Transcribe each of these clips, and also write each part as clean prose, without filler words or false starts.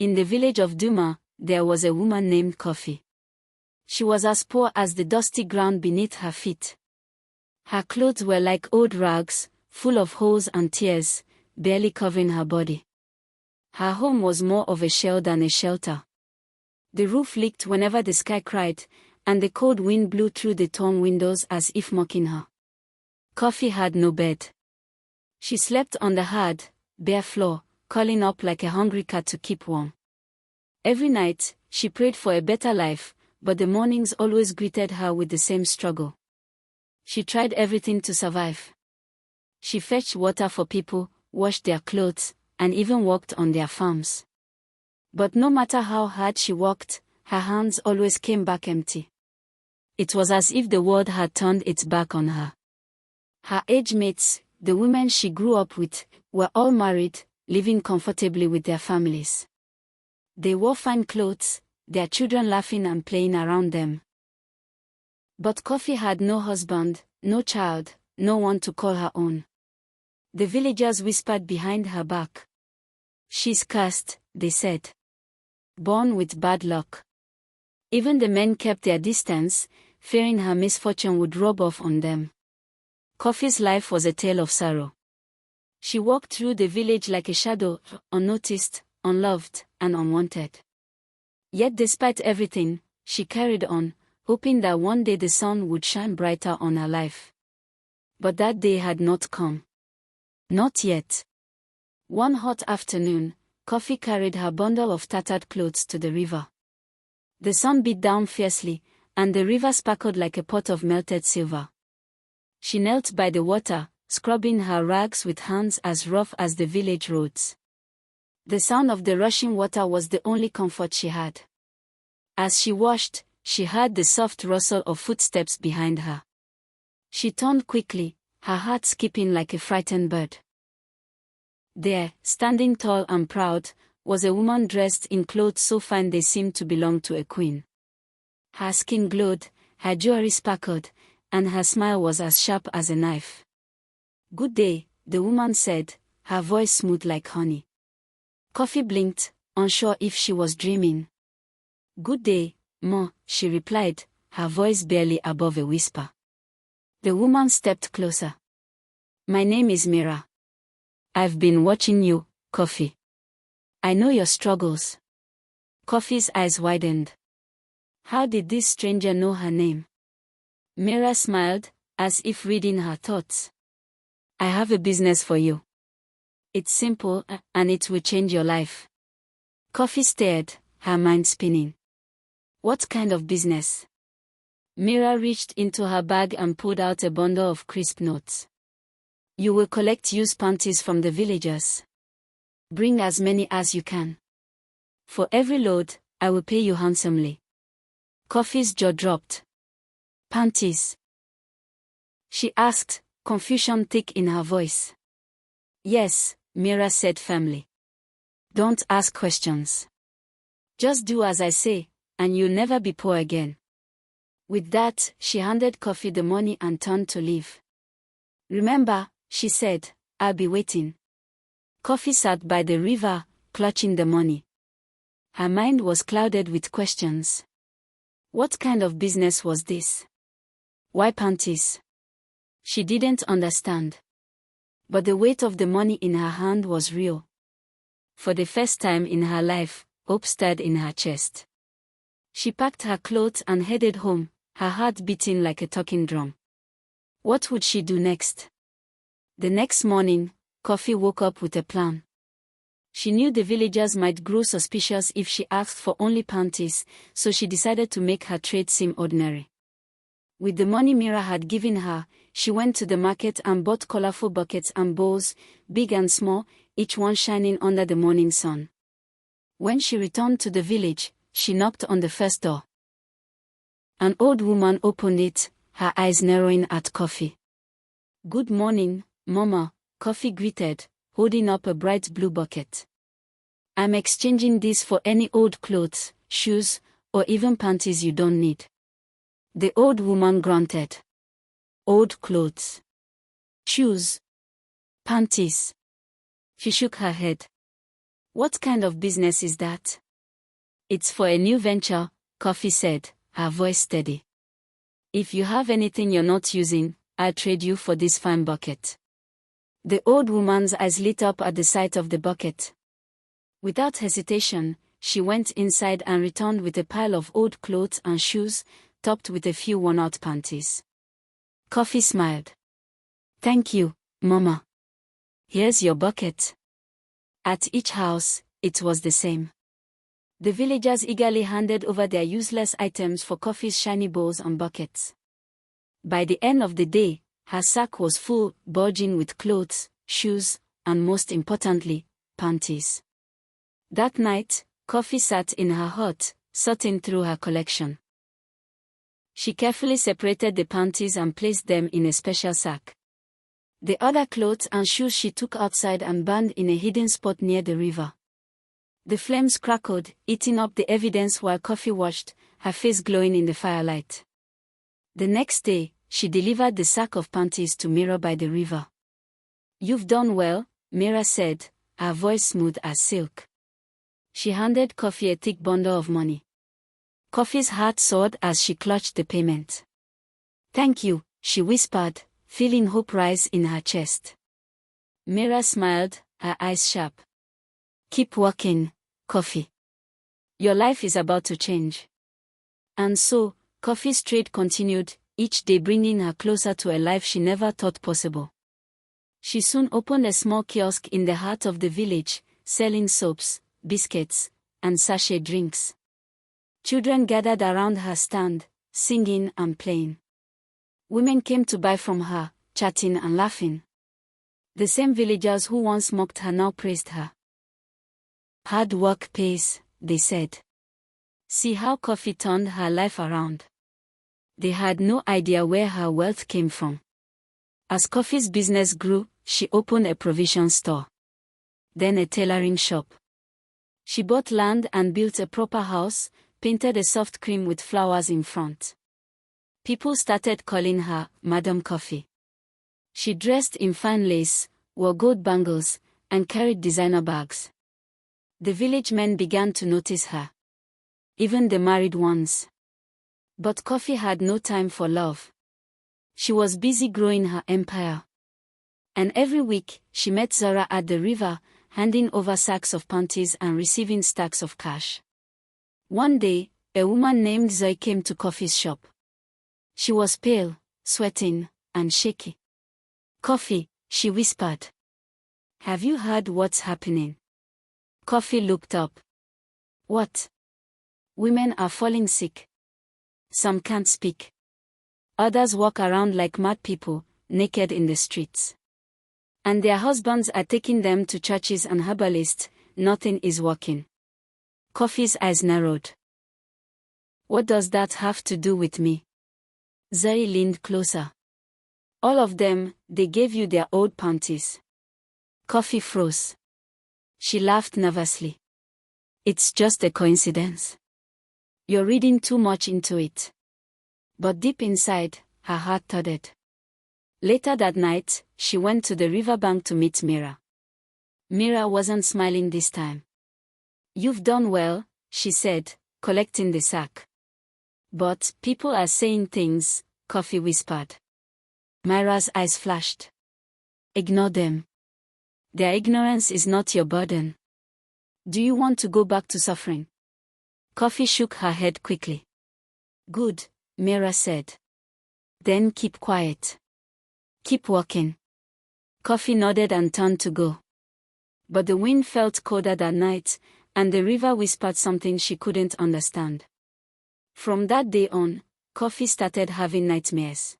In the village of Duma, there was a woman named Kafi. She was as poor as the dusty ground beneath her feet. Her clothes were like old rags, full of holes and tears, barely covering her body. Her home was more of a shell than a shelter. The roof leaked whenever the sky cried, and the cold wind blew through the torn windows as if mocking her. Kafi had no bed. She slept on the hard, bare floor, curling up like a hungry cat to keep warm. Every night, she prayed for a better life, but the mornings always greeted her with the same struggle. She tried everything to survive. She fetched water for people, washed their clothes, and even worked on their farms. But no matter how hard she worked, her hands always came back empty. It was as if the world had turned its back on her. Her age mates, the women she grew up with, were all married, living comfortably with their families. They wore fine clothes, their children laughing and playing around them. But Kafi had no husband, no child, no one to call her own. The villagers whispered behind her back. "She's cursed," they said. "Born with bad luck." Even the men kept their distance, fearing her misfortune would rub off on them. Kafi's life was a tale of sorrow. She walked through the village like a shadow, unnoticed, unloved, and unwanted. Yet despite everything, she carried on, hoping that one day the sun would shine brighter on her life. But that day had not come. Not yet. One hot afternoon, Kafi carried her bundle of tattered clothes to the river. The sun beat down fiercely, and the river sparkled like a pot of melted silver. She knelt by the water, scrubbing her rags with hands as rough as the village roads. The sound of the rushing water was the only comfort she had. As she washed, she heard the soft rustle of footsteps behind her. She turned quickly, her heart skipping like a frightened bird. There, standing tall and proud, was a woman dressed in clothes so fine they seemed to belong to a queen. Her skin glowed, her jewelry sparkled, and her smile was as sharp as a knife. "Good day," the woman said, her voice smooth like honey. Kafi blinked, unsure if she was dreaming. "Good day, Ma," she replied, her voice barely above a whisper. The woman stepped closer. "My name is Mira. I've been watching you, Kafi. I know your struggles." Kafi's eyes widened. How did this stranger know her name? Mira smiled, as if reading her thoughts. "I have a business for you. It's simple, and it will change your life." Kafi stared, her mind spinning. "What kind of business?" Mira reached into her bag and pulled out a bundle of crisp notes. "You will collect used panties from the villagers. Bring as many as you can. For every load, I will pay you handsomely." Kafi's jaw dropped. "Panties?" she asked, confusion thick in her voice. "Yes," Mira said firmly. "Don't ask questions. Just do as I say, and you'll never be poor again." With that, she handed Kafi the money and turned to leave. "Remember," she said, "I'll be waiting." Kafi sat by the river, clutching the money. Her mind was clouded with questions. What kind of business was this? Why panties? She didn't understand. But the weight of the money in her hand was real. For the first time in her life, hope stirred in her chest. She packed her clothes and headed home, her heart beating like a talking drum. What would she do next? The next morning, Kafi woke up with a plan. She knew the villagers might grow suspicious if she asked for only panties, so she decided to make her trade seem ordinary. With the money Mira had given her, she went to the market and bought colorful buckets and bowls, big and small, each one shining under the morning sun. When she returned to the village, she knocked on the first door. An old woman opened it, her eyes narrowing at Kafi. "Good morning, Mama," Kafi greeted, holding up a bright blue bucket. "I'm exchanging this for any old clothes, shoes, or even panties you don't need." The old woman grunted. "Old clothes. Shoes. Panties." She shook her head. What kind of business is that? It's for a new venture, Kafi said, her voice steady. If you have anything you're not using, I'll trade you for this fine bucket. The old woman's eyes lit up at the sight of the bucket. Without hesitation, she went inside and returned with a pile of old clothes and shoes, topped with a few worn-out panties. Kafi smiled. Thank you, Mama. Here's your bucket. At each house, it was the same. The villagers eagerly handed over their useless items for Kafi's shiny bowls and buckets. By the end of the day, her sack was full, bulging with clothes, shoes, and most importantly, panties. That night, Kafi sat in her hut, sorting through her collection. She carefully separated the panties and placed them in a special sack. The other clothes and shoes she took outside and burned in a hidden spot near the river. The flames crackled, eating up the evidence while Kafi watched, her face glowing in the firelight. The next day, she delivered the sack of panties to Mira by the river. You've done well, Mira said, her voice smooth as silk. She handed Kafi a thick bundle of money. Kafi's heart soared as she clutched the payment. Thank you, she whispered, feeling hope rise in her chest. Mira smiled, her eyes sharp. Keep working, Kafi. Your life is about to change. And so, Kafi's trade continued, each day bringing her closer to a life she never thought possible. She soon opened a small kiosk in the heart of the village, selling soaps, biscuits, and sachet drinks. Children gathered around her stand, singing and playing. Women came to buy from her, chatting and laughing. The same villagers who once mocked her now praised her. Hard work pays, they said. See how Kafi turned her life around. They had no idea where her wealth came from. As Kafi's business grew, she opened a provision store. Then a tailoring shop. She bought land and built a proper house, painted a soft cream with flowers in front. People started calling her Madam Kafi. She dressed in fine lace, wore gold bangles, and carried designer bags. The village men began to notice her. Even the married ones. But Kafi had no time for love. She was busy growing her empire. And every week, she met Zara at the river, handing over sacks of panties and receiving stacks of cash. One day, a woman named Zoe came to Kafi's shop. She was pale, sweating, and shaky. Kafi, she whispered. Have you heard what's happening? Kafi looked up. What? Women are falling sick. Some can't speak. Others walk around like mad people, naked in the streets. And their husbands are taking them to churches and herbalists, nothing is working. Kafi's eyes narrowed. What does that have to do with me? Zoe leaned closer. All of them, they gave you their old panties. Kafi froze. She laughed nervously. It's just a coincidence. You're reading too much into it. But deep inside, her heart thudded. Later that night, she went to the riverbank to meet Mira. Mira wasn't smiling this time. You've done well, she said, collecting the sack. But people are saying things, Kafi whispered. Mira's eyes flashed. Ignore them. Their ignorance is not your burden. Do you want to go back to suffering? Kafi shook her head quickly. Good, Mira said. Then keep quiet. Keep walking. Kafi nodded and turned to go. But the wind felt colder that night, and the river whispered something she couldn't understand. From that day on, Kafi started having nightmares.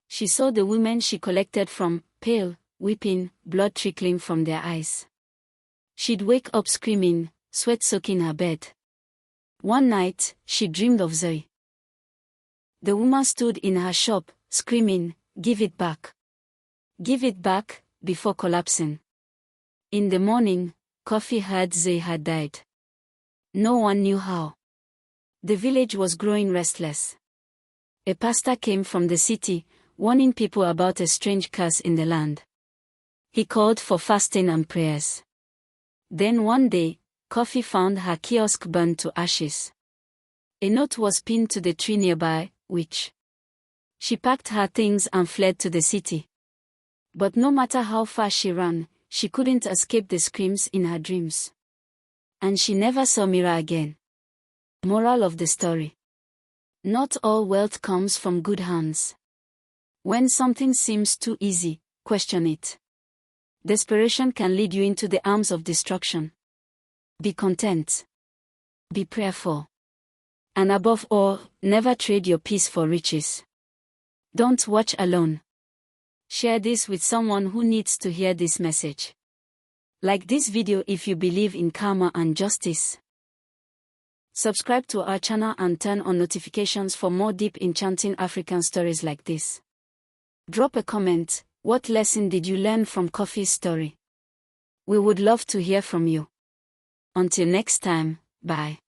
She saw the women she collected from, pale, weeping, blood trickling from their eyes. She'd wake up screaming, sweat soaking her bed. One night, she dreamed of Zoe. The woman stood in her shop, screaming, "Give it back. Give it back," before collapsing. In the morning, Kafi heard Zoe had died. No one knew how. The village was growing restless. A pastor came from the city, warning people about a strange curse in the land. He called for fasting and prayers. Then one day, Kafi found her kiosk burned to ashes. A note was pinned to the tree nearby, which she packed her things and fled to the city. But no matter how far she ran, she couldn't escape the screams in her dreams. And she never saw Mira again. Moral of the story: not all wealth comes from good hands. When something seems too easy, question it. Desperation can lead you into the arms of destruction. Be content. Be prayerful. And above all, never trade your peace for riches. Don't watch alone. Share this with someone who needs to hear this message. Like this video if you believe in karma and justice. Subscribe to our channel and turn on notifications for more deep enchanting African stories like this. Drop a comment. What lesson did you learn from Kafi's story? We would love to hear from you. Until next time, bye.